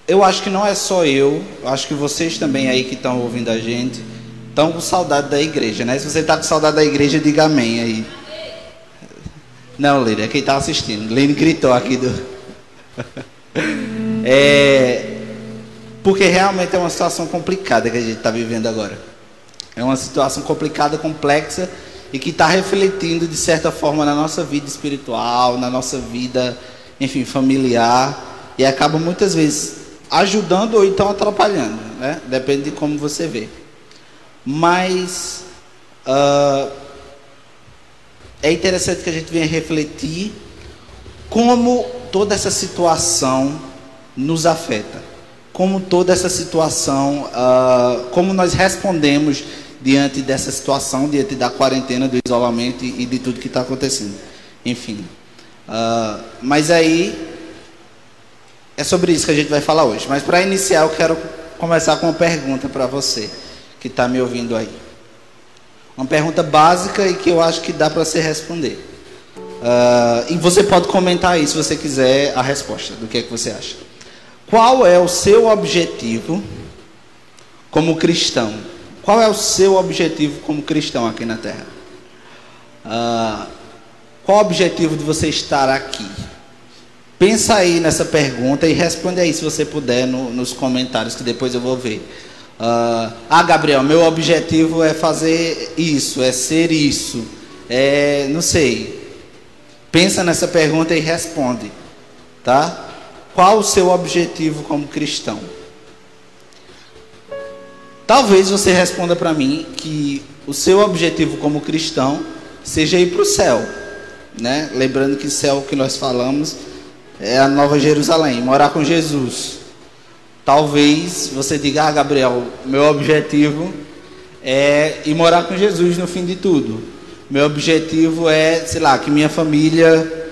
eu acho que não é só eu acho que vocês também aí que estão ouvindo a gente estão com saudade da igreja, né? Se você está com saudade da igreja, diga amém aí. Não, Lene, é quem está assistindo. Lene gritou aqui do... Porque realmente é uma situação complicada que a gente está vivendo agora. É uma situação complicada, complexa, e que está refletindo de certa forma na nossa vida espiritual, na nossa vida, enfim, familiar, e acaba muitas vezes ajudando ou então atrapalhando, né? Depende de como você vê. Mas é interessante que a gente venha refletir como toda essa situação nos afeta, como toda essa situação, como nós respondemos diante dessa situação, diante da quarentena, do isolamento e de tudo que está acontecendo. Enfim, mas aí é sobre isso que a gente vai falar hoje. Mas para iniciar, eu quero começar com uma pergunta para você que está me ouvindo aí. Uma pergunta básica e que eu acho que dá para você responder. E você pode comentar aí, se você quiser, a resposta do que é que você acha. Qual é o seu objetivo como cristão? Qual é o seu objetivo como cristão aqui na Terra? Qual o objetivo de você estar aqui? Pensa aí nessa pergunta e responde aí, se você puder, nos comentários, que depois eu vou ver. Gabriel, meu objetivo é fazer isso, é ser isso, não sei. Pensa nessa pergunta e responde, tá? Qual o seu objetivo como cristão? Talvez você responda para mim que o seu objetivo como cristão seja ir para o céu, né? Lembrando que céu que nós falamos é a Nova Jerusalém, morar com Jesus. Talvez você diga, Gabriel, meu objetivo é ir morar com Jesus no fim de tudo. Meu objetivo é, sei lá, que minha família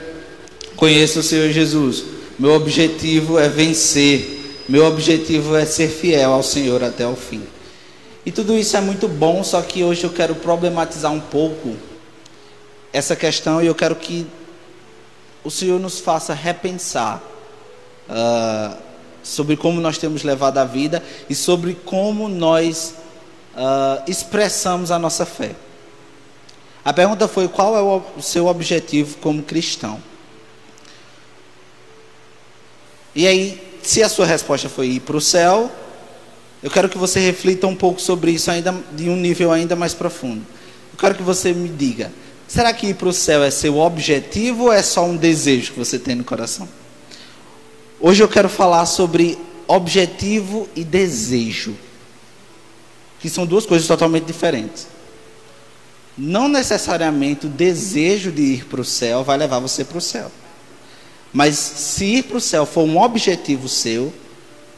conheça o Senhor Jesus. Meu objetivo é vencer. Meu objetivo é ser fiel ao Senhor até o fim. E tudo isso é muito bom, só que hoje eu quero problematizar um pouco essa questão e eu quero que o Senhor nos faça repensar sobre como nós temos levado a vida e sobre como nós expressamos a nossa fé. A pergunta foi: qual é o seu objetivo como cristão? E aí, se a sua resposta foi ir para o céu, eu quero que você reflita um pouco sobre isso ainda de um nível ainda mais profundo. Eu quero que você me diga: será que ir para o céu é seu objetivo ou é só um desejo que você tem no coração? Hoje eu quero falar sobre objetivo e desejo, que são duas coisas totalmente diferentes. Não necessariamente o desejo de ir para o céu vai levar você para o céu. Mas se ir para o céu for um objetivo seu,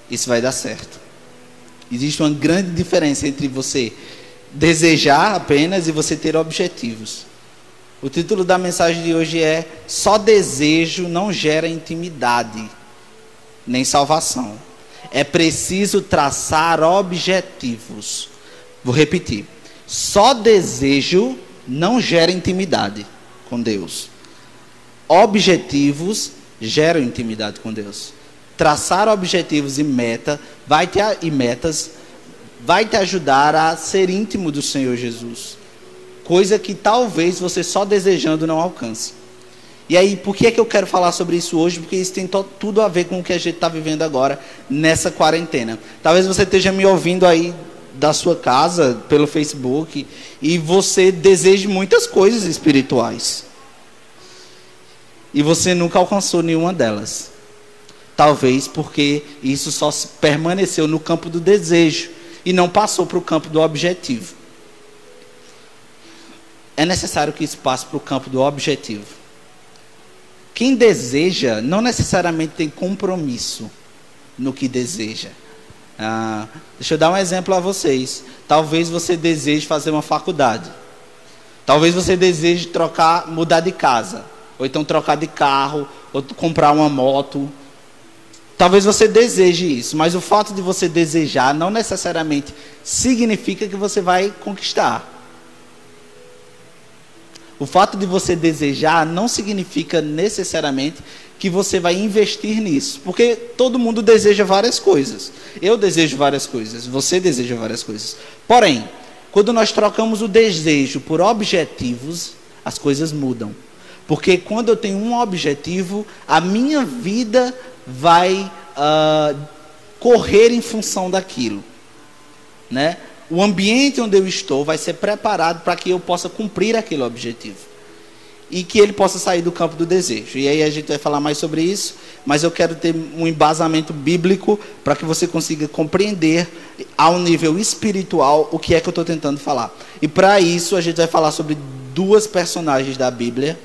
isso vai dar certo. Existe uma grande diferença entre você desejar apenas e você ter objetivos. O título da mensagem de hoje é: só desejo não gera intimidade, nem salvação. É preciso traçar objetivos. Vou repetir: só desejo não gera intimidade com Deus. Objetivos geram intimidade com Deus. Traçar objetivos e metas vai te ajudar a ser íntimo do Senhor Jesus. Coisa que talvez você só desejando não alcance. E aí, por que é que eu quero falar sobre isso hoje? Porque isso tem tudo a ver com o que a gente está vivendo agora, nessa quarentena. Talvez você esteja me ouvindo aí da sua casa, pelo Facebook, e você deseje muitas coisas espirituais. E você nunca alcançou nenhuma delas. Talvez porque isso só permaneceu no campo do desejo e não passou para o campo do objetivo. É necessário que isso passe para o campo do objetivo. Quem deseja não necessariamente tem compromisso no que deseja. Deixa eu dar um exemplo a vocês. Talvez você deseje fazer uma faculdade. Talvez você deseje mudar de casa. Ou então trocar de carro, ou comprar uma moto. Talvez você deseje isso, mas o fato de você desejar não necessariamente significa que você vai conquistar. O fato de você desejar não significa necessariamente que você vai investir nisso, porque todo mundo deseja várias coisas. Eu desejo várias coisas, você deseja várias coisas. Porém, quando nós trocamos o desejo por objetivos, as coisas mudam. Porque quando eu tenho um objetivo, a minha vida vai correr em função daquilo, né? O ambiente onde eu estou vai ser preparado para que eu possa cumprir aquele objetivo e que ele possa sair do campo do desejo. E aí a gente vai falar mais sobre isso, mas eu quero ter um embasamento bíblico para que você consiga compreender ao nível espiritual o que é que eu estou tentando falar. E para isso a gente vai falar sobre duas personagens da Bíblia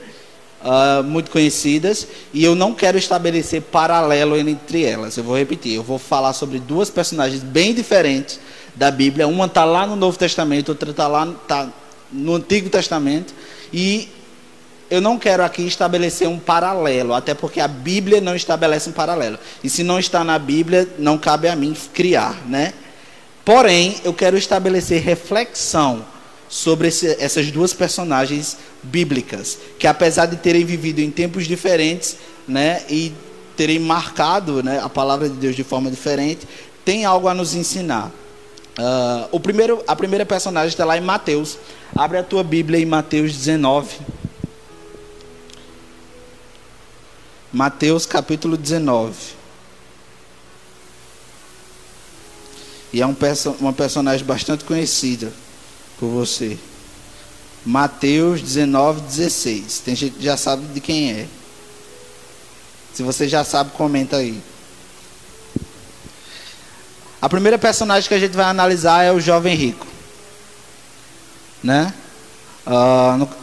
muito conhecidas, e eu não quero estabelecer paralelo entre elas. Eu vou repetir, eu vou falar sobre duas personagens bem diferentes da Bíblia. Uma está lá no Novo Testamento, outra está no Antigo Testamento, e eu não quero aqui estabelecer um paralelo, até porque a Bíblia não estabelece um paralelo, e se não está na Bíblia, não cabe a mim criar, né? Porém, eu quero estabelecer reflexão sobre essas duas personagens bíblicas, que apesar de terem vivido em tempos diferentes, né, e terem marcado, né, a palavra de Deus de forma diferente, tem algo a nos ensinar. A primeira personagem está lá em Mateus. Abre a tua Bíblia em Mateus 19. Mateus capítulo 19. E é uma personagem bastante conhecida por você. Mateus 19, 16. Tem gente que já sabe de quem é. Se você já sabe, comenta aí. A primeira personagem que a gente vai analisar é o jovem rico, né?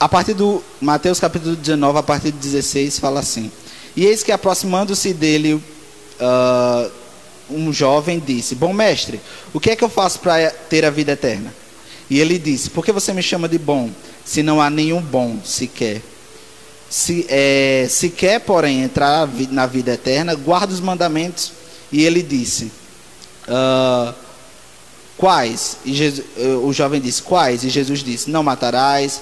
A partir do Mateus capítulo 19, a partir de 16, fala assim: e eis que aproximando-se dele um jovem disse: bom mestre, o que é que eu faço para ter a vida eterna? E ele disse: por que você me chama de bom, se não há nenhum bom sequer? Se quer, porém, entrar na vida eterna, guarda os mandamentos. E ele disse: quais? E o jovem disse: quais? E Jesus disse: não matarás,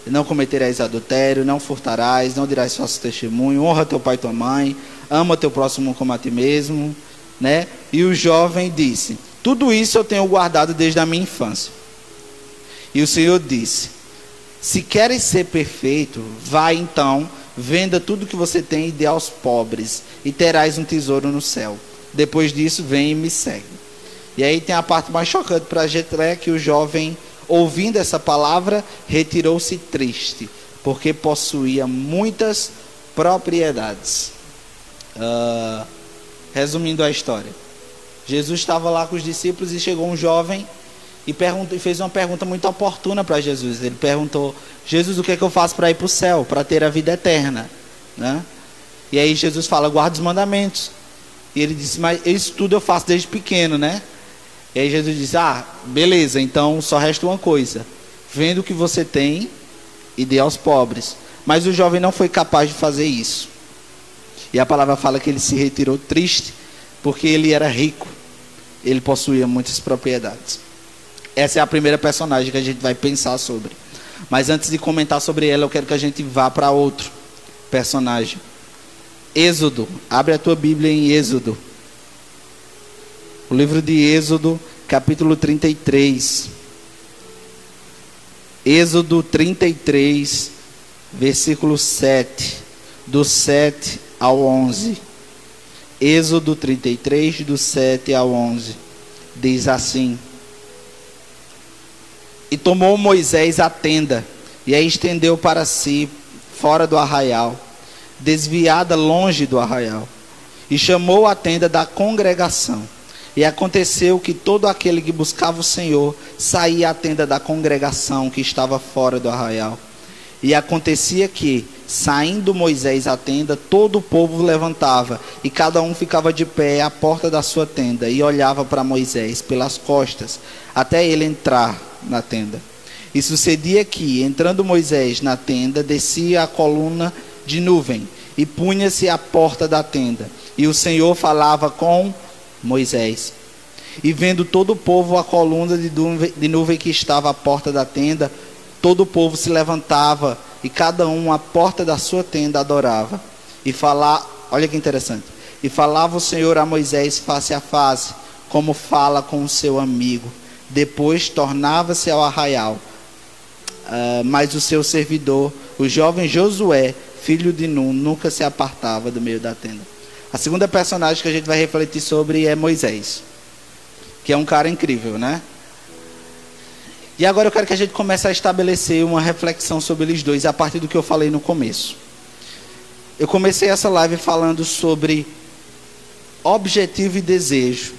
não cometerás adultério, não furtarás, não dirás falso testemunho, honra teu pai e tua mãe, ama teu próximo como a ti mesmo, né? E o jovem disse: tudo isso eu tenho guardado desde a minha infância. E o Senhor disse: se queres ser perfeito, vai então, venda tudo que você tem e dê aos pobres, e terás um tesouro no céu. Depois disso, vem e me segue. E aí tem a parte mais chocante para a gente, é que o jovem, ouvindo essa palavra, retirou-se triste, porque possuía muitas propriedades. Resumindo a história, Jesus estava lá com os discípulos e chegou um jovem e fez uma pergunta muito oportuna para Jesus. Ele perguntou: Jesus, o que é que eu faço para ir para o céu, para ter a vida eterna, né? E aí Jesus fala: guarda os mandamentos. E ele disse: mas isso tudo eu faço desde pequeno, né? E aí Jesus disse: beleza, então só resta uma coisa: vende o que você tem e dê aos pobres. Mas o jovem não foi capaz de fazer isso. E a palavra fala que ele se retirou triste, porque ele era rico, ele possuía muitas propriedades. Essa é a primeira personagem que a gente vai pensar sobre. Mas antes de comentar sobre ela, eu quero que a gente vá para outro personagem. Êxodo. Abre a tua Bíblia em Êxodo. O livro de Êxodo, capítulo 33. Êxodo 33, versículo 7. Do 7 ao 11. Êxodo 33, do 7 ao 11. Diz assim: e tomou Moisés a tenda, e a estendeu para si, fora do arraial, desviada longe do arraial, e chamou a tenda da congregação. E aconteceu que todo aquele que buscava o Senhor saía à tenda da congregação que estava fora do arraial. E acontecia que, saindo Moisés à tenda, todo o povo levantava, e cada um ficava de pé à porta da sua tenda, e olhava para Moisés pelas costas, até ele entrar na tenda. E sucedia que, entrando Moisés na tenda, descia a coluna de nuvem, e punha-se à porta da tenda, e o Senhor falava com Moisés. E vendo todo o povo a coluna de nuvem que estava à porta da tenda, todo o povo se levantava e cada um à porta da sua tenda adorava. Olha que interessante. E falava o Senhor a Moisés face a face, como fala com o seu amigo. Depois tornava-se ao arraial. Mas o seu servidor, o jovem Josué, filho de Nun, nunca se apartava do meio da tenda. A segunda personagem que a gente vai refletir sobre é Moisés, que é um cara incrível, né? E agora eu quero que a gente comece a estabelecer uma reflexão sobre eles dois, a partir do que eu falei no começo. Eu comecei essa live falando sobre objetivo e desejo.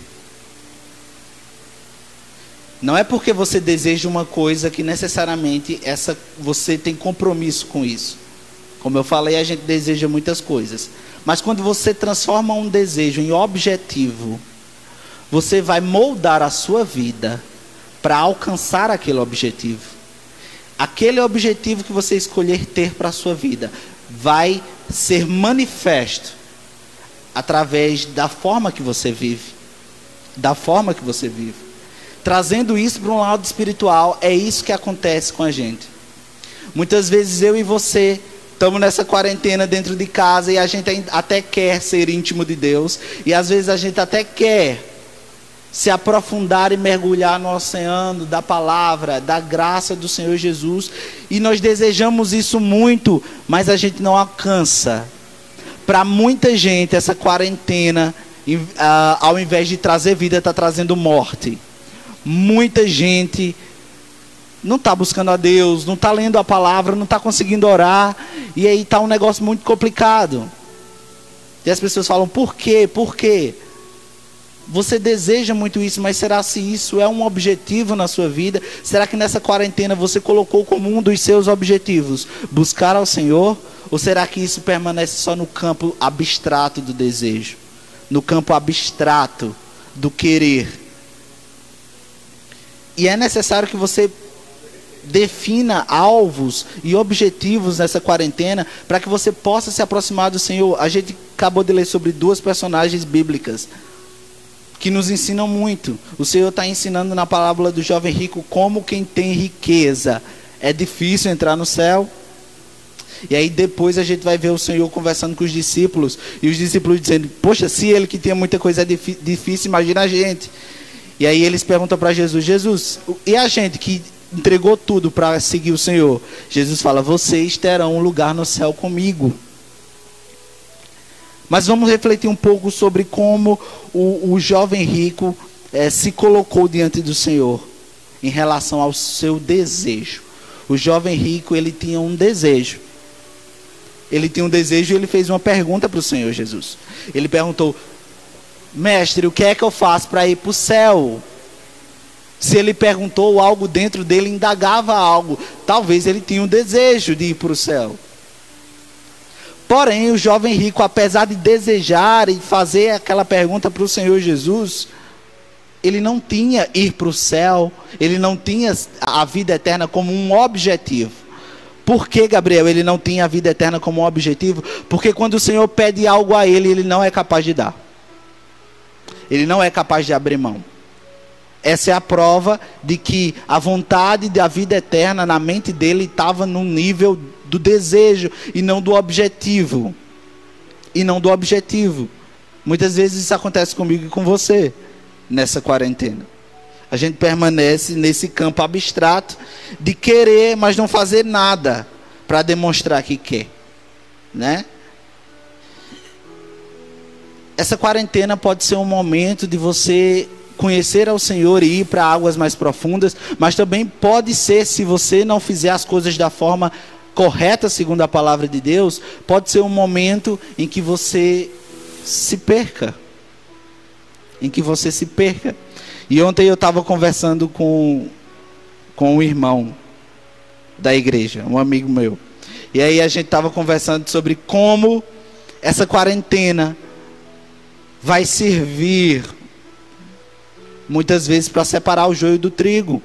Não é porque você deseja uma coisa que necessariamente você tem compromisso com isso. Como eu falei, a gente deseja muitas coisas. Mas quando você transforma um desejo em objetivo, você vai moldar a sua vida para alcançar aquele objetivo. Aquele objetivo que você escolher ter para a sua vida vai ser manifesto através da forma que você vive. Da forma que você vive. Trazendo isso para um lado espiritual, é isso que acontece com a gente. Muitas vezes eu e você estamos nessa quarentena dentro de casa e a gente até quer ser íntimo de Deus. E às vezes a gente até quer se aprofundar e mergulhar no oceano da palavra, da graça do Senhor Jesus. E nós desejamos isso muito, mas a gente não alcança. Para muita gente, essa quarentena, ao invés de trazer vida, está trazendo morte. Muita gente não está buscando a Deus, não está lendo a palavra, não está conseguindo orar, e aí está um negócio muito complicado. E as pessoas falam, por quê? Por quê? Você deseja muito isso, mas será se isso é um objetivo na sua vida? Será que nessa quarentena você colocou como um dos seus objetivos buscar ao Senhor? Ou será que isso permanece só no campo abstrato do desejo? No campo abstrato do querer? E é necessário que você defina alvos e objetivos nessa quarentena para que você possa se aproximar do Senhor. A gente acabou de ler sobre duas personagens bíblicas que nos ensinam muito. O Senhor está ensinando na parábola do jovem rico como quem tem riqueza é difícil entrar no céu. E aí depois a gente vai ver o Senhor conversando com os discípulos e os discípulos dizendo, poxa, se ele que tinha muita coisa é difícil, imagina a gente. E aí eles perguntam para Jesus, Jesus, e a gente que entregou tudo para seguir o Senhor? Jesus fala, vocês terão um lugar no céu comigo. Mas vamos refletir um pouco sobre como o jovem rico se colocou diante do Senhor em relação ao seu desejo. O jovem rico, ele tinha um desejo. Ele tinha um desejo e ele fez uma pergunta para o Senhor Jesus. Ele perguntou, mestre, o que é que eu faço para ir para o céu? Se ele perguntou algo dentro dele, indagava algo. Talvez ele tinha um desejo de ir para o céu. Porém, o jovem rico, apesar de desejar e fazer aquela pergunta para o Senhor Jesus, ele não tinha ir para o céu, ele não tinha a vida eterna como um objetivo. Por que, Gabriel, ele não tinha a vida eterna como um objetivo? Porque quando o Senhor pede algo a ele, ele não é capaz de dar. Ele não é capaz de abrir mão. Essa é a prova de que a vontade da vida eterna na mente dele estava no nível do desejo e não do objetivo. E não do objetivo. Muitas vezes isso acontece comigo e com você nessa quarentena. A gente permanece nesse campo abstrato de querer, mas não fazer nada para demonstrar que quer, né? Essa quarentena pode ser um momento de você conhecer ao Senhor e ir para águas mais profundas, mas também pode ser, se você não fizer as coisas da forma correta, segundo a palavra de Deus, pode ser um momento em que você se perca. Em que você se perca. E ontem eu estava conversando com um irmão da igreja, um amigo meu. E aí a gente estava conversando sobre como essa quarentena vai servir muitas vezes para separar o joio do trigo.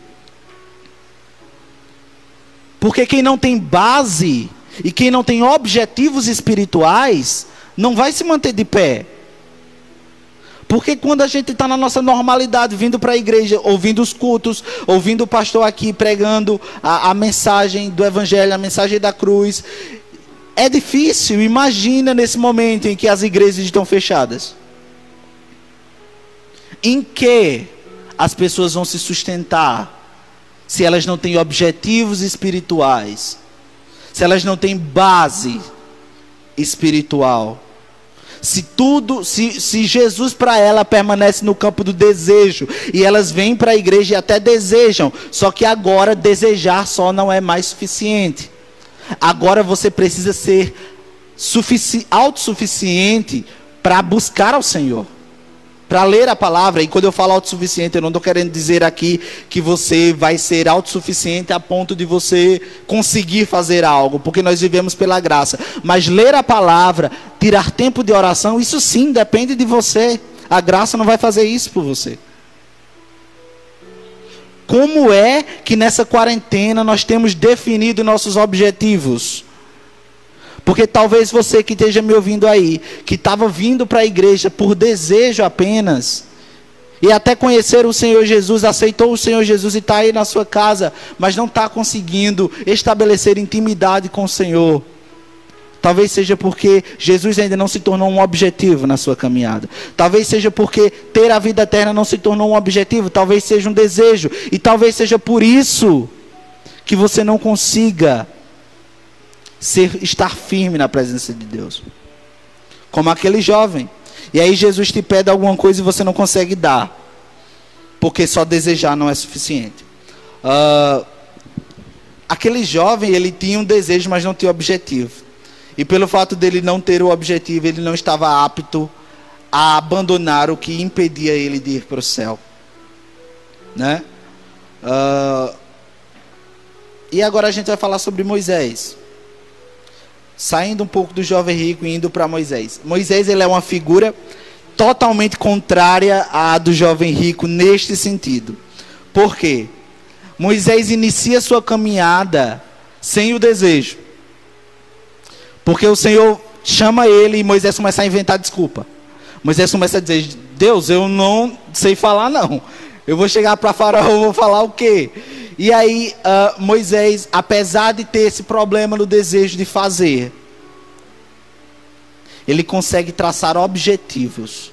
Porque quem não tem base e quem não tem objetivos espirituais não vai se manter de pé. Porque quando a gente está na nossa normalidade, vindo para a igreja, ouvindo os cultos, ouvindo o pastor aqui pregando a mensagem do evangelho, a mensagem da cruz, é difícil. Imagina nesse momento em que as igrejas estão fechadas. Em que as pessoas vão se sustentar se elas não têm objetivos espirituais, se elas não têm base espiritual? Se Jesus para ela permanece no campo do desejo, e elas vêm para a igreja e até desejam, só que agora desejar só não é mais suficiente. Agora você precisa ser autossuficiente para buscar ao Senhor, para ler a palavra. E quando eu falo autossuficiente, eu não estou querendo dizer aqui que você vai ser autossuficiente a ponto de você conseguir fazer algo, porque nós vivemos pela graça. Mas ler a palavra, tirar tempo de oração, isso sim depende de você. A graça não vai fazer isso por você. Como é que nessa quarentena nós temos definido nossos objetivos? Porque talvez você que esteja me ouvindo aí, que estava vindo para a igreja por desejo apenas, e até conhecer o Senhor Jesus, aceitou o Senhor Jesus e está aí na sua casa, mas não está conseguindo estabelecer intimidade com o Senhor. Talvez seja porque Jesus ainda não se tornou um objetivo na sua caminhada. Talvez seja porque ter a vida eterna não se tornou um objetivo. Talvez seja um desejo. E talvez seja por isso que você não consiga estar firme na presença de Deus. Como aquele jovem. E aí Jesus te pede alguma coisa e você não consegue dar. Porque só desejar não é suficiente. Aquele jovem, ele tinha um desejo, mas não tinha objetivo. E pelo fato dele não ter o objetivo, ele não estava apto a abandonar o que impedia ele de ir para o céu. Né? E agora a gente vai falar sobre Moisés. Saindo um pouco do jovem rico e indo para Moisés. Moisés, ele é uma figura totalmente contrária à do jovem rico neste sentido. Por quê? Moisés inicia sua caminhada sem o desejo. Porque o Senhor chama ele e Moisés começa a inventar desculpa. Moisés começa a dizer: Deus, eu não sei falar não. Eu vou chegar para Faraó, vou falar o quê? E aí Moisés, apesar de ter esse problema no desejo de fazer, ele consegue traçar objetivos.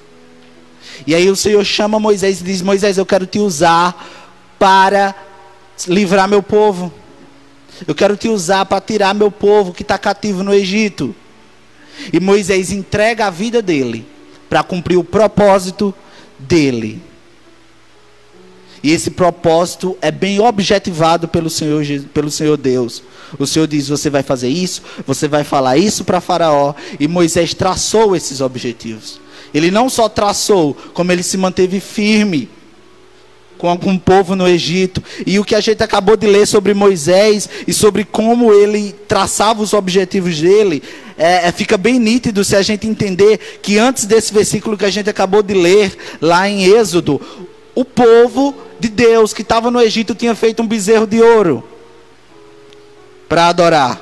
E aí o Senhor chama Moisés e diz: Moisés, eu quero te usar para livrar meu povo. Eu quero te usar para tirar meu povo que está cativo no Egito. E Moisés entrega a vida dele para cumprir o propósito dele. E esse propósito é bem objetivado pelo Senhor Deus. O Senhor diz: você vai fazer isso, você vai falar isso para Faraó. E Moisés traçou esses objetivos. Ele não só traçou, como ele se manteve firme com o povo no Egito. E o que a gente acabou de ler sobre Moisés e sobre como ele traçava os objetivos dele, fica bem nítido se a gente entender que antes desse versículo que a gente acabou de ler lá em Êxodo, o povo de Deus que estava no Egito tinha feito um bezerro de ouro para adorar.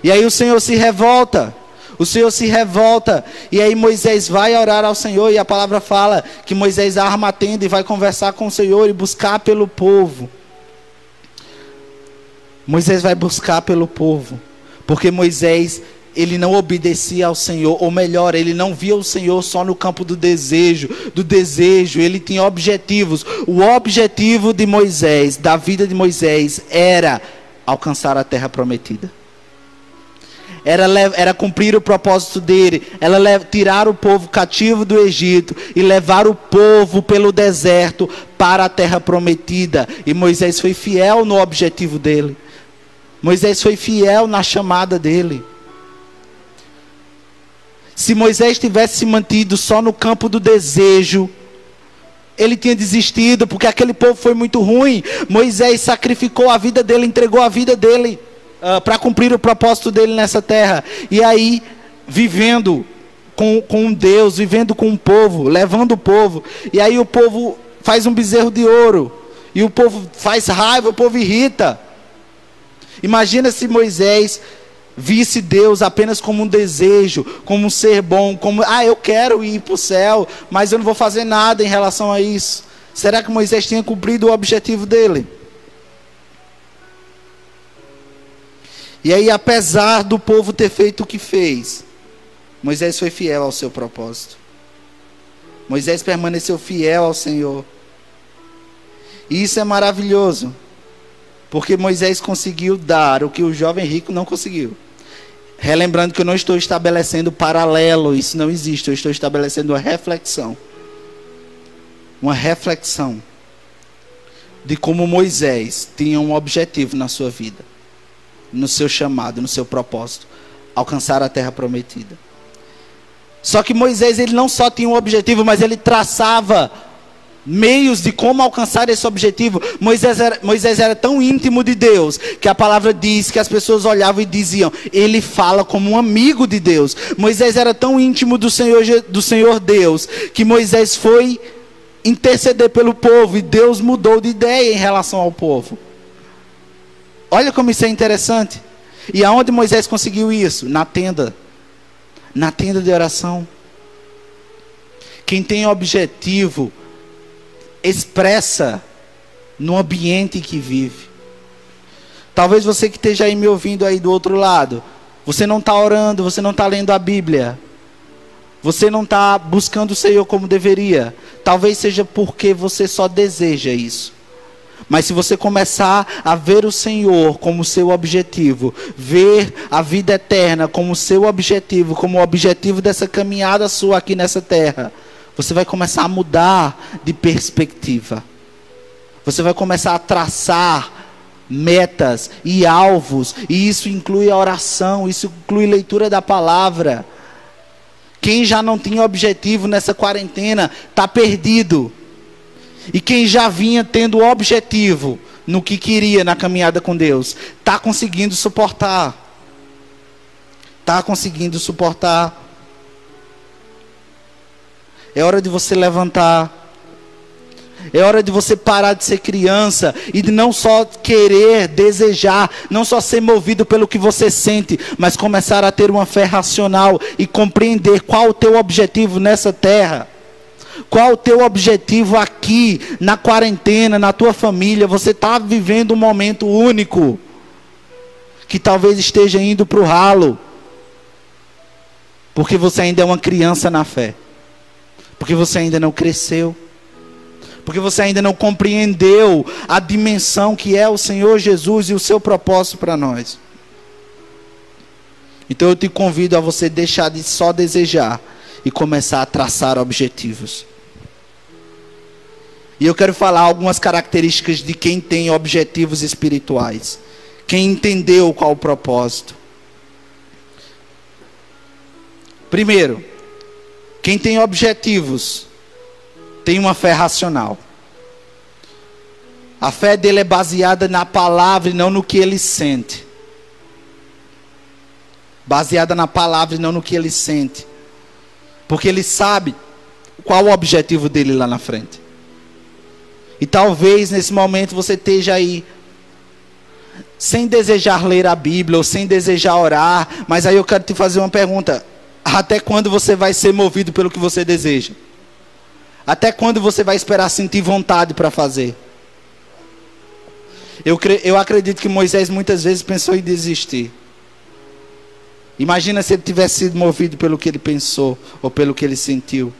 E aí o Senhor se revolta. O Senhor se revolta, e aí Moisés vai orar ao Senhor, e a palavra fala que Moisés arma a tenda e vai conversar com o Senhor e buscar pelo povo. Moisés vai buscar pelo povo, porque Moisés, ele não obedecia ao Senhor, ou melhor, ele não via o Senhor só no campo do desejo, ele tinha objetivos. O objetivo de Moisés, da vida de Moisés, era alcançar a terra prometida. Era cumprir o propósito dele, era tirar o povo cativo do Egito e levar o povo pelo deserto para a terra prometida. E Moisés foi fiel no objetivo dele. Moisés foi fiel na chamada dele. Se Moisés tivesse se mantido só no campo do desejo, ele tinha desistido, porque aquele povo foi muito ruim. Moisés sacrificou a vida dele, entregou a vida dele para cumprir o propósito dele nessa terra. E aí, vivendo com Deus, vivendo com o povo, levando o povo. E aí o povo faz um bezerro de ouro. E o povo faz raiva, o povo irrita. Imagina se Moisés visse Deus apenas como um desejo, como um ser bom, como, eu quero ir para o céu, mas eu não vou fazer nada em relação a isso. Será que Moisés tinha cumprido o objetivo dele? E aí, apesar do povo ter feito o que fez, Moisés foi fiel ao seu propósito. Moisés permaneceu fiel ao Senhor. E isso é maravilhoso, porque Moisés conseguiu dar o que o jovem rico não conseguiu. Relembrando que eu não estou estabelecendo paralelo, isso não existe, eu estou estabelecendo uma reflexão. Uma reflexão de como Moisés tinha um objetivo na sua vida, no seu chamado, no seu propósito, alcançar a terra prometida. Só que Moisés, ele não só tinha um objetivo, mas ele traçava meios de como alcançar esse objetivo. Moisés era tão íntimo de Deus, que a palavra diz que as pessoas olhavam e diziam, ele fala como um amigo de Deus. Moisés era tão íntimo do Senhor Deus, que Moisés foi interceder pelo povo, e Deus mudou de ideia em relação ao povo. Olha como isso é interessante. E aonde Moisés conseguiu isso? Na tenda de oração. Quem tem objetivo expressa no ambiente que vive. Talvez você que esteja aí me ouvindo aí do outro lado, você não está orando, você não está lendo a Bíblia, você não está buscando o Senhor como deveria. Talvez seja porque você só deseja isso. Mas se você começar a ver o Senhor como seu objetivo, ver a vida eterna como seu objetivo, como o objetivo dessa caminhada sua aqui nessa terra, você vai começar a mudar de perspectiva. Você vai começar a traçar metas e alvos, e isso inclui a oração, isso inclui leitura da palavra. Quem já não tinha objetivo nessa quarentena está perdido. E quem já vinha tendo objetivo no que queria na caminhada com Deus, está conseguindo suportar. Está conseguindo suportar. É hora de você levantar. É hora de você parar de ser criança e de não só querer, desejar, não só ser movido pelo que você sente, mas começar a ter uma fé racional e compreender qual o teu objetivo nessa terra. Qual o teu objetivo aqui, na quarentena, na tua família? Você está vivendo um momento único, que talvez esteja indo para o ralo, porque você ainda é uma criança na fé, porque você ainda não cresceu, porque você ainda não compreendeu a dimensão que é o Senhor Jesus e o seu propósito para nós. Então eu te convido a você deixar de só desejar e começar a traçar objetivos. E eu quero falar algumas características de quem tem objetivos espirituais, quem entendeu qual o propósito. Primeiro, quem tem objetivos tem uma fé racional. A fé dele é baseada na palavra e não no que ele sente. Baseada na palavra e não no que ele sente. Porque ele sabe qual o objetivo dele lá na frente. E talvez nesse momento você esteja aí sem desejar ler a Bíblia ou sem desejar orar, mas aí eu quero te fazer uma pergunta: até quando você vai ser movido pelo que você deseja? Até quando você vai esperar sentir vontade para fazer? Eu acredito que Moisés muitas vezes pensou em desistir. Imagina se ele tivesse sido movido pelo que ele pensou ou pelo que ele sentiu.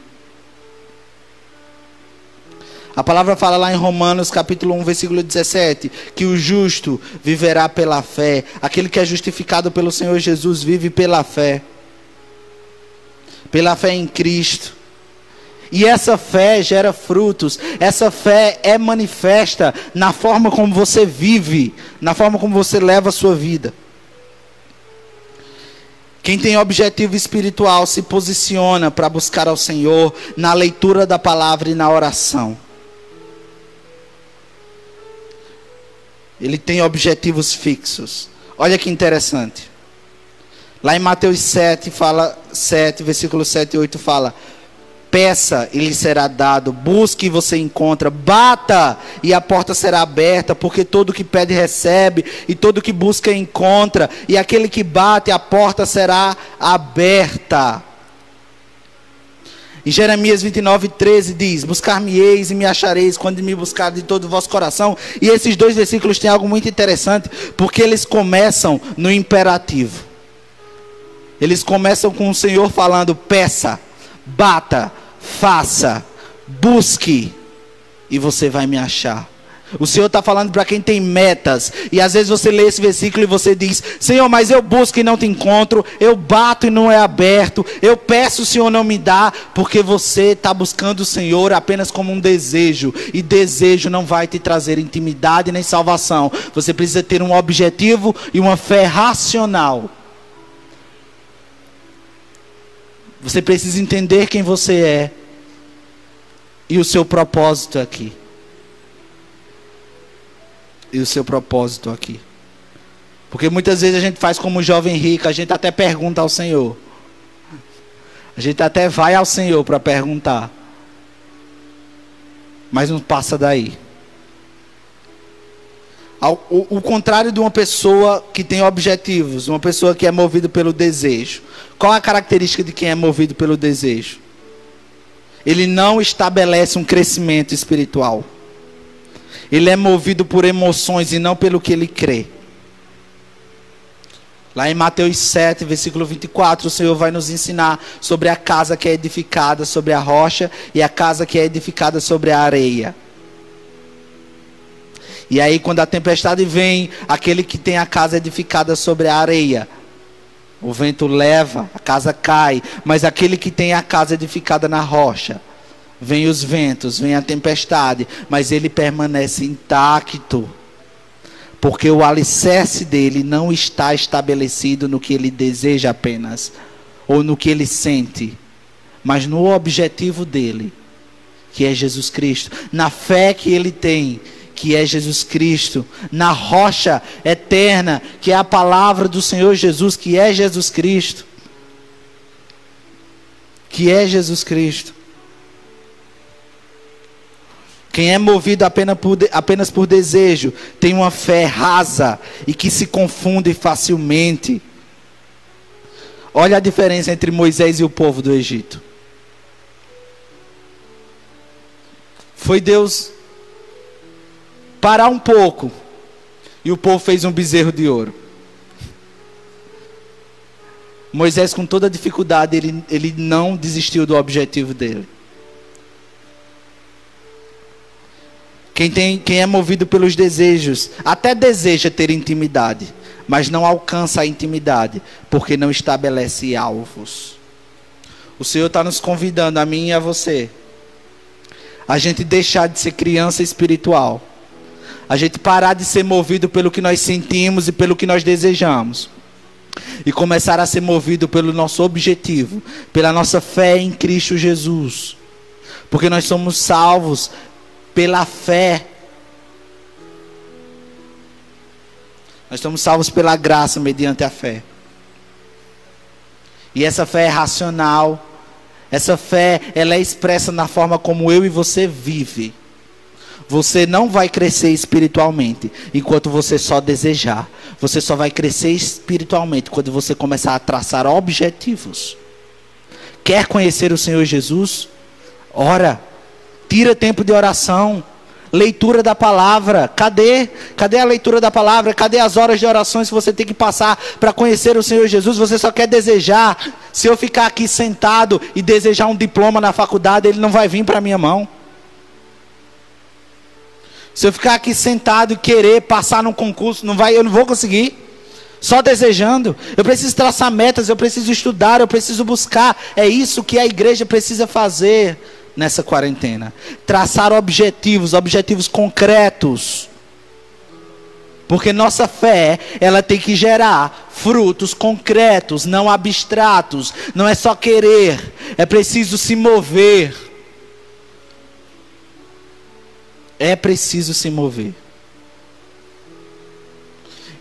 A palavra fala lá em Romanos capítulo 1, versículo 17, que o justo viverá pela fé. Aquele que é justificado pelo Senhor Jesus vive pela fé. Pela fé em Cristo. E essa fé gera frutos. Essa fé é manifesta na forma como você vive, na forma como você leva a sua vida. Quem tem objetivo espiritual se posiciona para buscar ao Senhor na leitura da palavra e na oração. Ele tem objetivos fixos. Olha que interessante. Lá em Mateus 7, versículo 7 e 8 fala: Peça e lhe será dado, busque e você encontra, bata e a porta será aberta, porque todo que pede recebe, e todo que busca encontra, e aquele que bate a porta será aberta. Em Jeremias 29:13 diz: buscar-me-eis e me achareis, quando me buscar de todo o vosso coração. E esses dois versículos têm algo muito interessante, porque eles começam no imperativo. Eles começam com o Senhor falando: peça, bata, faça, busque, e você vai me achar. O Senhor está falando para quem tem metas, e às vezes você lê esse versículo e você diz: Senhor, mas eu busco e não te encontro, eu bato e não é aberto, eu peço, o Senhor não me dá, porque você está buscando o Senhor apenas como um desejo, e desejo não vai te trazer intimidade nem salvação. Você precisa ter um objetivo e uma fé racional. Você precisa entender quem você é e o seu propósito aqui. E o seu propósito aqui. Porque muitas vezes a gente faz como o jovem rico, a gente até pergunta ao Senhor. A gente até vai ao Senhor para perguntar. Mas não passa daí. O contrário de uma pessoa que tem objetivos, uma pessoa que é movida pelo desejo. Qual a característica de quem é movido pelo desejo? Ele não estabelece um crescimento espiritual. Ele é movido por emoções e não pelo que ele crê. Lá em Mateus 7, versículo 24, o Senhor vai nos ensinar sobre a casa que é edificada sobre a rocha e a casa que é edificada sobre a areia. E aí quando a tempestade vem, aquele que tem a casa edificada sobre a areia, o vento leva, a casa cai. Mas aquele que tem a casa edificada na rocha, vem os ventos, vem a tempestade, mas ele permanece intacto. Porque o alicerce dele não está estabelecido no que ele deseja apenas, ou no que ele sente, mas no objetivo dele, que é Jesus Cristo. Na fé que ele tem, que é Jesus Cristo, na rocha eterna, que é a palavra do Senhor Jesus, que é Jesus Cristo. Que é Jesus Cristo. Quem é movido apenas por desejo, tem uma fé rasa e que se confunde facilmente. Olha a diferença entre Moisés e o povo do Egito. Foi Deus parar um pouco, e o povo fez um bezerro de ouro. Moisés, com toda a dificuldade, ele não desistiu do objetivo dele. Quem é movido pelos desejos, até deseja ter intimidade, mas não alcança a intimidade, porque não estabelece alvos. O Senhor está nos convidando, a mim e a você, a gente deixar de ser criança espiritual, a gente parar de ser movido pelo que nós sentimos e pelo que nós desejamos, e começar a ser movido pelo nosso objetivo, pela nossa fé em Cristo Jesus, porque nós somos salvos pela fé. Nós somos salvos pela graça mediante a fé. E essa fé é racional. Essa fé, ela é expressa na forma como eu e você vive. Você não vai crescer espiritualmente enquanto você só desejar. Você só vai crescer espiritualmente quando você começar a traçar objetivos. Quer conhecer o Senhor Jesus? Ora. Tira tempo de oração. Leitura da palavra. Cadê a leitura da palavra? Cadê as horas de orações que você tem que passar para conhecer o Senhor Jesus? Você só quer desejar. Se eu ficar aqui sentado e desejar um diploma na faculdade, ele não vai vir para a minha mão. Se eu ficar aqui sentado e querer passar num concurso, eu não vou conseguir. Só desejando. Eu preciso traçar metas, eu preciso estudar, eu preciso buscar. É isso que a igreja precisa fazer nessa quarentena. Traçar objetivos concretos. Porque nossa fé, ela tem que gerar frutos concretos, não abstratos. Não é só querer, é preciso se mover. É preciso se mover.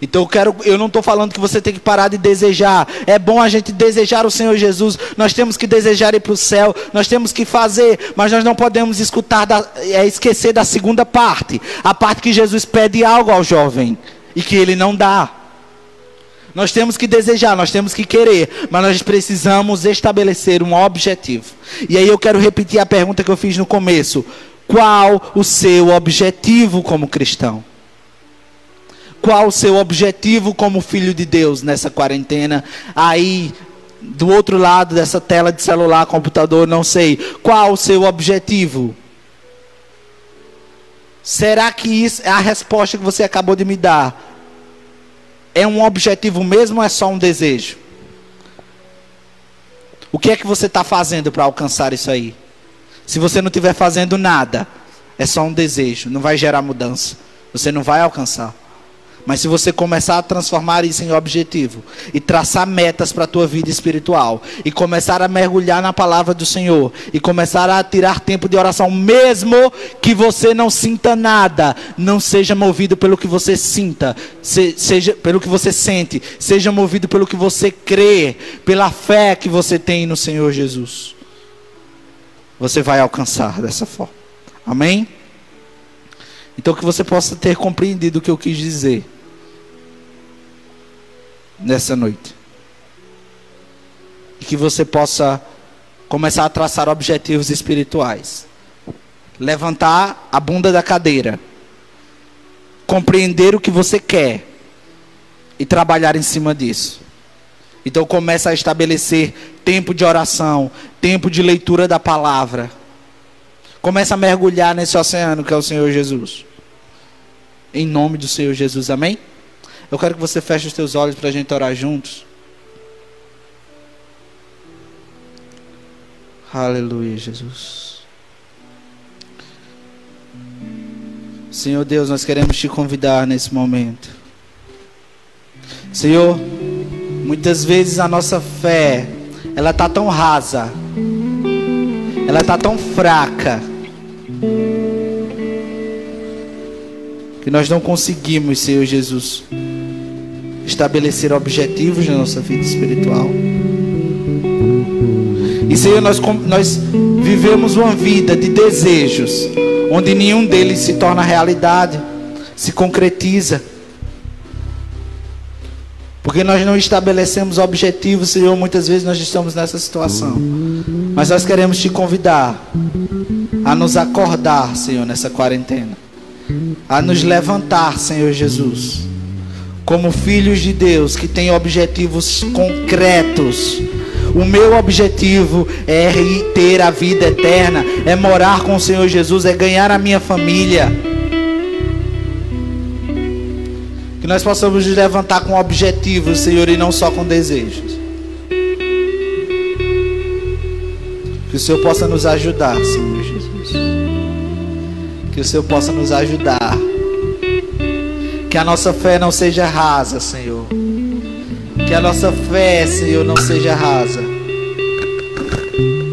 Então eu não estou falando que você tem que parar de desejar. É bom a gente desejar o Senhor Jesus. Nós temos que desejar ir para o céu. Nós temos que fazer, mas nós não podemos esquecer da segunda parte. A parte que Jesus pede algo ao jovem e que ele não dá. Nós temos que desejar, nós temos que querer, mas nós precisamos estabelecer um objetivo. E aí eu quero repetir a pergunta que eu fiz no começo. Qual o seu objetivo como cristão? Qual o seu objetivo como filho de Deus nessa quarentena? Aí, do outro lado dessa tela de celular, computador, não sei. Qual o seu objetivo? Será que isso, a resposta que você acabou de me dar, é um objetivo mesmo ou é só um desejo? O que é que você está fazendo para alcançar isso aí? Se você não estiver fazendo nada, é só um desejo, não vai gerar mudança. Você não vai alcançar. Mas se você começar a transformar isso em objetivo e traçar metas para a tua vida espiritual e começar a mergulhar na palavra do Senhor e começar a tirar tempo de oração, mesmo que você não sinta nada, não seja movido pelo que você sinta, seja pelo que você sente, seja movido pelo que você crê, pela fé que você tem no Senhor Jesus. Você vai alcançar dessa forma. Amém? Então que você possa ter compreendido o que eu quis dizer nessa noite. E que você possa começar a traçar objetivos espirituais. Levantar a bunda da cadeira. Compreender o que você quer. E trabalhar em cima disso. Então começa a estabelecer tempo de oração, tempo de leitura da palavra. Começa a mergulhar nesse oceano que é o Senhor Jesus. Em nome do Senhor Jesus, amém? Eu quero que você feche os teus olhos para a gente orar juntos. Aleluia, Jesus. Senhor Deus, nós queremos te convidar nesse momento. Senhor, muitas vezes a nossa fé, ela está tão rasa, ela está tão fraca, que nós não conseguimos, Senhor Jesus, estabelecer objetivos na nossa vida espiritual. E Senhor, nós vivemos uma vida de desejos, onde nenhum deles se torna realidade, se concretiza. Porque nós não estabelecemos objetivos, Senhor, muitas vezes nós estamos nessa situação. Mas nós queremos te convidar a nos acordar, Senhor, nessa quarentena. A nos levantar, Senhor Jesus, como filhos de Deus que têm objetivos concretos. O meu objetivo é ter a vida eterna, é morar com o Senhor Jesus, é ganhar a minha família. Que nós possamos nos levantar com objetivos, Senhor, e não só com desejos. Que o Senhor possa nos ajudar, Senhor Jesus. Que o Senhor possa nos ajudar. Que a nossa fé não seja rasa, Senhor. Que a nossa fé, Senhor, não seja rasa.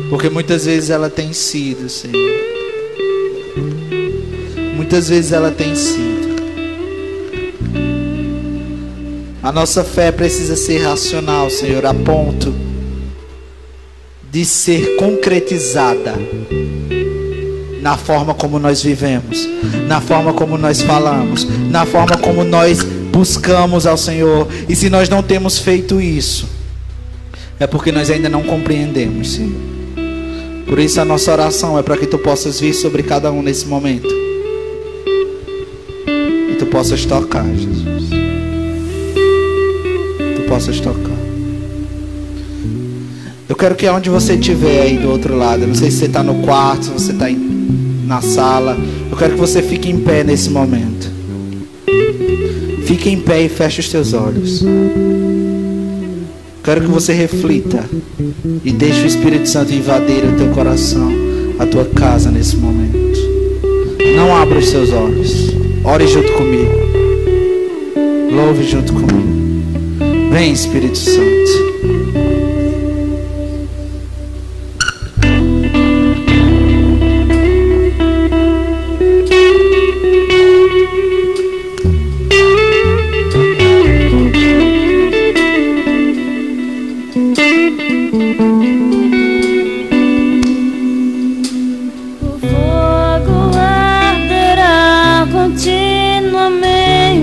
Porque muitas vezes ela tem sido, Senhor. Muitas vezes ela tem sido. A nossa fé precisa ser racional, Senhor, a ponto de ser concretizada na forma como nós vivemos, na forma como nós falamos, na forma como nós buscamos ao Senhor. E se nós não temos feito isso, é porque nós ainda não compreendemos, Senhor. Por isso a nossa oração é para que Tu possas vir sobre cada um nesse momento e Tu possas tocar, Jesus. Tu possas tocar. Eu quero que onde você estiver aí do outro lado, eu não sei se você está no quarto, se você está na sala, eu quero que você fique em pé nesse momento. Fique em pé e feche os teus olhos. Quero que você reflita e deixe o Espírito Santo invadir o teu coração, a tua casa nesse momento. Não abra os seus olhos. Ore junto comigo. Louve junto comigo. Vem, Espírito Santo.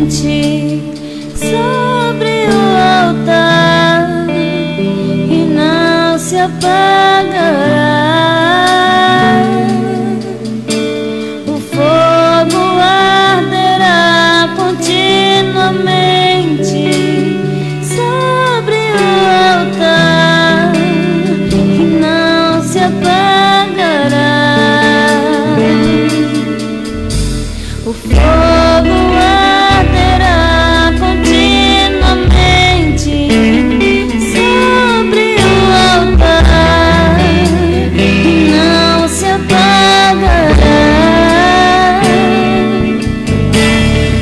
eternamente sobre o altar e não se apagará. O fogo arderá continuamente sobre o altar e não se apagará. O fogo arderá continuamente sobre o altar e não se apagará.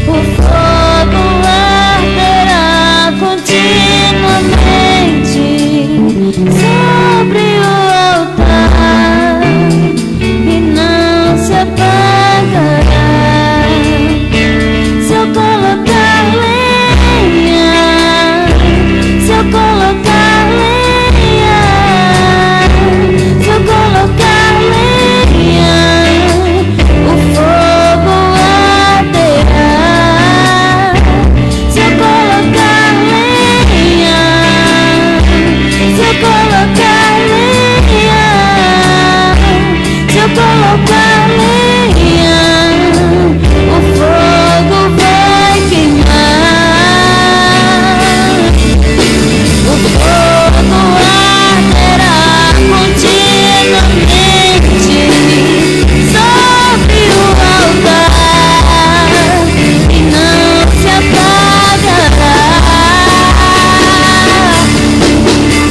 O fogo arderá continuamente sobre o altar e não se apagará. Se eu colocar lenha, se eu colocar lenha, se eu colocar lenha, o fogo arderá. Se eu colocar lenha, se eu colocar lenha, se eu colocar lenha, o fogo vai queimar. O fogo arderá continuamente sobre o altar e não se apagará.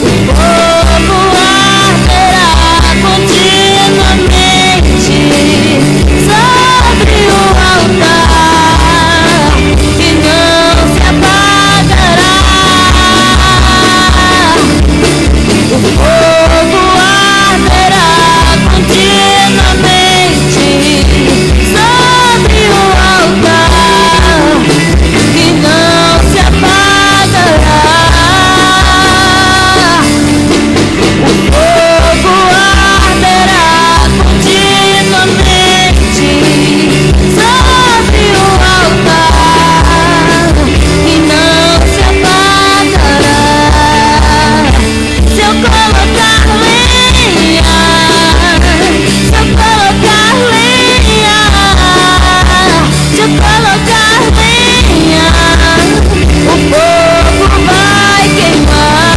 O fogo arderá continuamente sobre o altar e não se apagará. O fogo arderá continuamente sobre o altar e não se apagará. O fogo arderá continuamente sobre o altar e não se apagará. Se eu colocar lenha, se eu colocar lenha, se eu colocar lenha, o fogo vai queimar.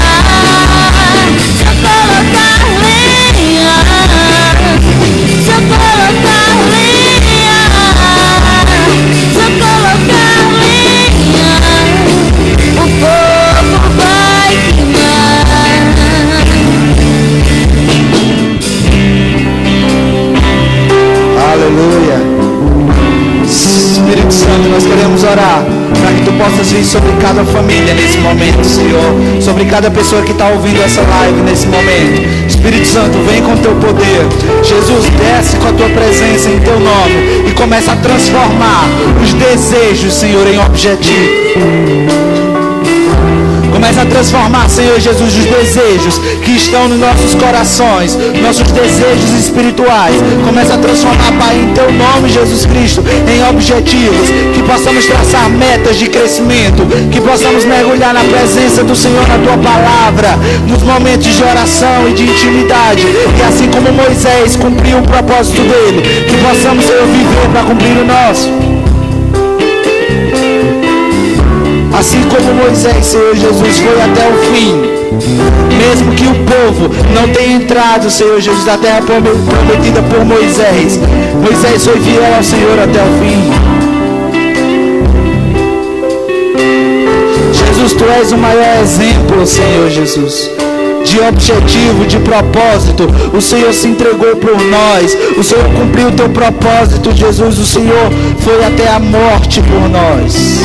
Se eu colocar lenha, se eu colocar lenha, se eu colocar lenha, o fogo vai queimar. Aleluia. Espírito Santo, nós queremos orar para que tu possas vir sobre cada família nesse momento, Senhor, sobre cada pessoa que está ouvindo essa live nesse momento. Espírito Santo, vem com teu poder. Jesus, desce com a tua presença em teu nome e começa a transformar os desejos, Senhor, em objetivo. Começa a transformar, Senhor Jesus, os desejos que estão nos nossos corações, nossos desejos espirituais. Começa a transformar, Pai, em Teu nome, Jesus Cristo, em objetivos. Que possamos traçar metas de crescimento. Que possamos mergulhar na presença do Senhor, na Tua palavra, nos momentos de oração e de intimidade. E assim como Moisés cumpriu o propósito dele, que possamos, Senhor, viver para cumprir o nosso. Assim como Moisés, Senhor Jesus, foi até o fim, mesmo que o povo não tenha entrado, Senhor Jesus, da terra prometida por Moisés, Moisés foi fiel ao Senhor até o fim. Jesus, Tu és o maior exemplo, Senhor Jesus, de objetivo, de propósito. O Senhor se entregou por nós, o Senhor cumpriu o Teu propósito, Jesus. O Senhor foi até a morte por nós.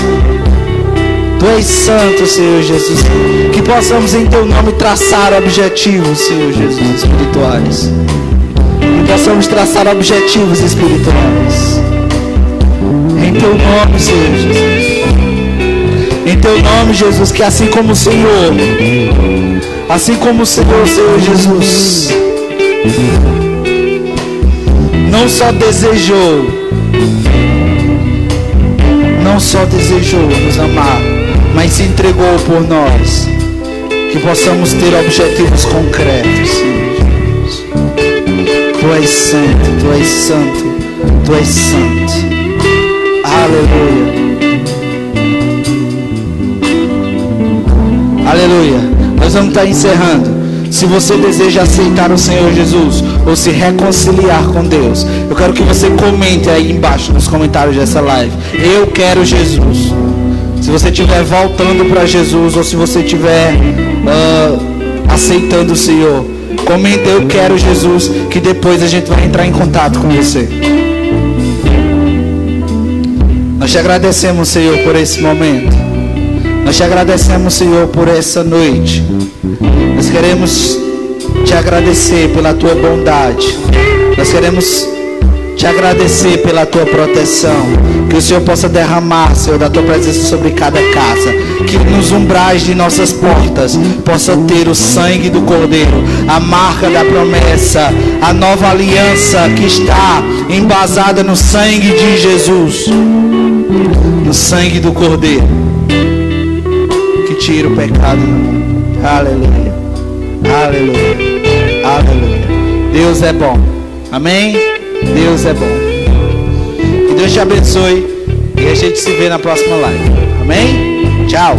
Tu és santo, Senhor Jesus. Que possamos em Teu nome traçar objetivos, Senhor Jesus, espirituais. Que possamos traçar objetivos espirituais. Em Teu nome, Senhor Jesus. Em Teu nome, Jesus, que assim como o Senhor, Senhor Jesus, não só desejou, não só desejou nos amar, mas se entregou por nós. Que possamos ter objetivos concretos, Senhor Jesus. Tu és santo, Tu és santo, Tu és santo. Aleluia. Aleluia. Nós vamos estar encerrando. Se você deseja aceitar o Senhor Jesus ou se reconciliar com Deus, eu quero que você comente aí embaixo nos comentários dessa live: eu quero Jesus. Se você estiver voltando para Jesus ou se você estiver aceitando o Senhor, comenta: eu quero Jesus, que depois a gente vai entrar em contato com você. Nós te agradecemos, Senhor, por esse momento. Nós te agradecemos, Senhor, por essa noite. Nós queremos te agradecer pela tua bondade. Nós queremos te agradecer pela tua proteção. Que o Senhor possa derramar, Senhor, da tua presença sobre cada casa. Que nos umbrais de nossas portas possa ter o sangue do Cordeiro, a marca da promessa, a nova aliança que está embasada no sangue de Jesus, no sangue do Cordeiro, que tira o pecado do mundo. Aleluia, aleluia, aleluia. Deus é bom. Amém? Deus é bom. Que Deus te abençoe e a gente se vê na próxima live. Amém? Tchau.